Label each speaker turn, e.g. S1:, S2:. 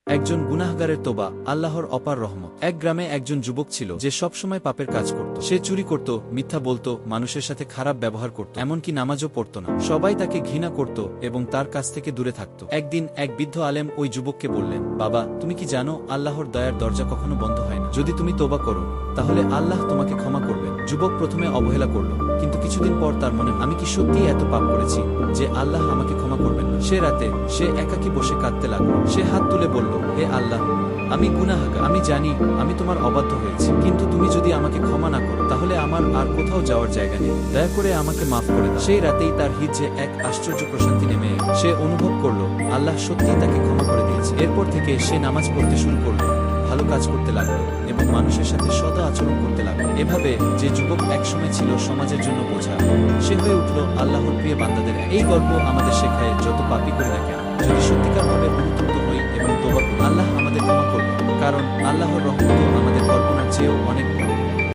S1: একজন গুনাহগারের তোবা, আল্লাহর অপার রহমত। এক গ্রামে একজন যুবক ছিল যে সবসময় পাপের কাজ করত। সে চুরি করত, মিথ্যা বলতো, মানুষের সাথে খারাপ ব্যবহার করত, এমনকি নামাজও পড়ত না। সবাই তাকে ঘৃণা করত এবং তার কাছ থেকে দূরে থাকত। একদিন এক বৃদ্ধ আলেম ওই যুবককে বললেন, বাবা, তুমি কি জানো আল্লাহর দয়ার দরজা কখনো বন্ধ হয় না? যদি তুমি তোবা করো তাহলে আল্লাহ তোমাকে ক্ষমা করবেন। যুবক প্রথমে অবহেলা করল, কিন্তু কিছুদিন পর তার মনে, আমি কি সত্যিই এত পাপ করেছি যে আল্লাহ আমাকে ক্ষমা করবেন না? সে রাতে সে একাকী বসে কাঁদতে লাগলো। সে হাত তুলে বলল, হে আল্লাহ, আমি গুনাহগার, আমি জানি আমি তোমার অবাধ্য হয়েছি, কিন্তু তুমি যদি আমাকে ক্ষমা না করো তাহলে আমার আর কোথাও যাওয়ার জায়গা নেই। দয়া করে আমাকে মাফ করে দাও। সেই রাতেই তার হৃদয়ে এক আশ্চর্য প্রশান্তি নেমে এলো। সে অনুভব করলো আল্লাহ সত্যিই তাকে ক্ষমা করে দিয়েছে। এরপর থেকে সে নামাজ পড়তে শুরু করলো, ভালো কাজ করতে লাগলো এবং মানুষের সাথে সদা আচরণ করতে লাগলো। এভাবে যে যুবক একসময় ছিল সমাজের জন্য বোঝা, সে হয়ে উঠল আল্লাহর প্রিয় বান্দাদের। এই গল্প আমাদের শেখায়, যত পাপই করি না কেন, যদি সত্যিকারভাবে অনুতপ্ত হই এবং তোবা করি, আল্লাহ আমাদের ক্ষমা করবেন, কারণ আল্লাহর রহমত আমাদের কল্পনার চেয়েও অনেক